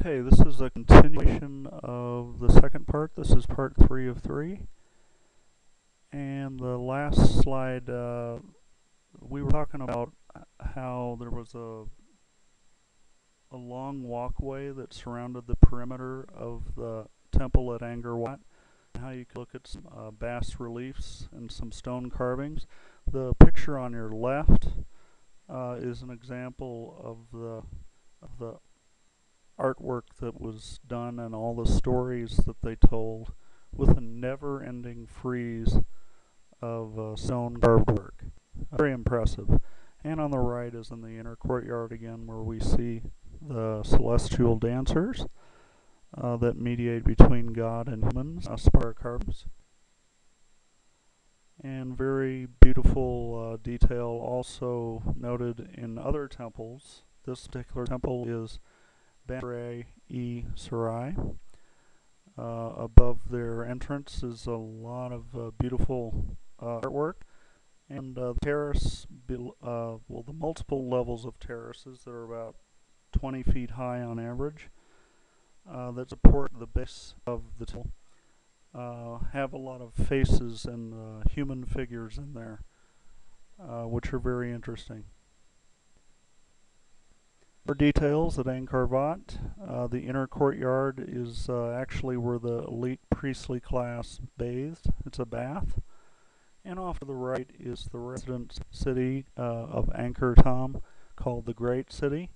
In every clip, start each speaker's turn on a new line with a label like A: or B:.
A: Okay, this is a continuation of the second part. This is part 3 of 3. And the last slide, we were talking about how there was a long walkway that surrounded the perimeter of the temple at Angkor Wat, and how you could look at some bas reliefs and some stone carvings. The picture on your left is an example of the artwork that was done and all the stories that they told, with a never-ending frieze of stone carved work. Very impressive. And on the right is in the inner courtyard again, where we see the celestial dancers that mediate between God and humans, spire carvings. And very beautiful detail also noted in other temples. This particular temple is Sarai. Above their entrance is a lot of beautiful artwork, and the terrace, well, the multiple levels of terraces that are about 20 feet high on average that support the base of the temple have a lot of faces and human figures in there, which are very interesting. For details at Angkor Wat, the inner courtyard is actually where the elite priestly class bathed. It's a bath. And off to the right is the resident city of Angkor Thom, called the Great City.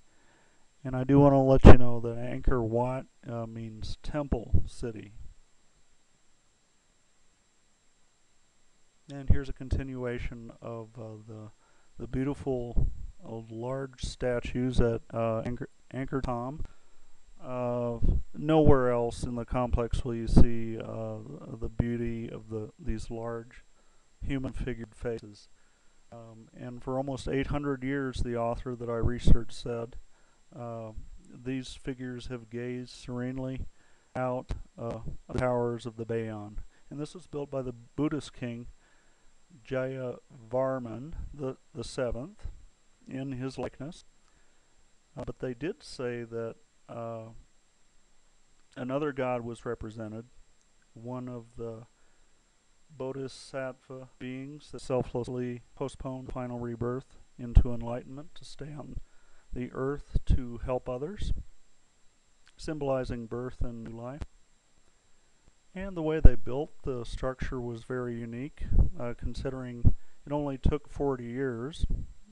A: And I do want to let you know that Angkor Wat means temple city. And here's a continuation of the beautiful large statues at Angkor Thom. Nowhere else in the complex will you see the beauty of these large human figured faces. And for almost 800 years, the author that I researched said, these figures have gazed serenely out the towers of the Bayon. And this was built by the Buddhist king Jayavarman the Seventh in his likeness. But they did say that another god was represented, one of the bodhisattva beings that selflessly postponed final rebirth into enlightenment to stay on the earth to help others, symbolizing birth and new life. And the way they built the structure was very unique, considering it only took 40 years.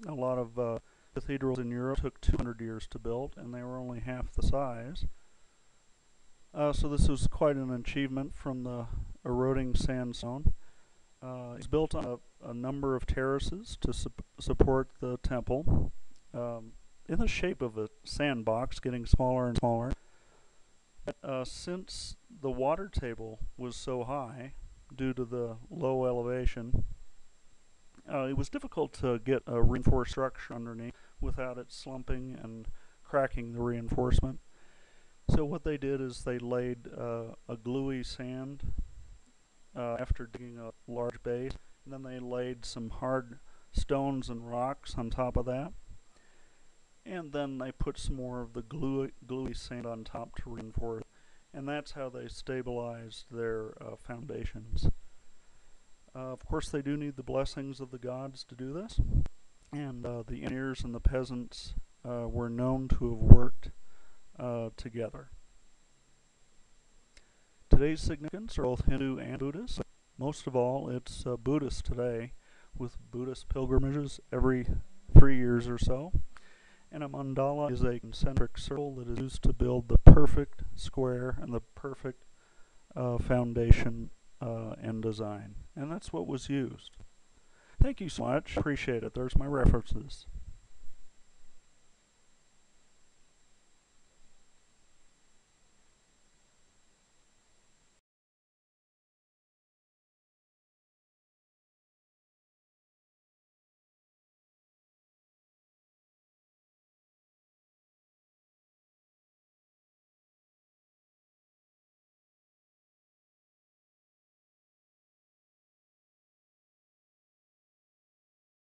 A: A lot of cathedrals in Europe took 200 years to build, and they were only half the size. So this was quite an achievement from the eroding sandstone. It's built on a number of terraces to support the temple, in the shape of a sandbox, getting smaller and smaller. Since the water table was so high due to the low elevation, it was difficult to get a reinforced structure underneath without it slumping and cracking the reinforcement. So what they did is they laid a gluey sand after digging a large base, and then they laid some hard stones and rocks on top of that, and then they put some more of the gluey sand on top to reinforce, and that's how they stabilized their foundations. Of course, they do need the blessings of the gods to do this, and the engineers and the peasants were known to have worked together. Today's significance are both Hindu and Buddhist. Most of all, it's Buddhist today, with Buddhist pilgrimages every 3 years or so. And a mandala is a concentric circle that is used to build the perfect square and the perfect foundation and design. And that's what was used. Thank you so much. Appreciate it. There's my references.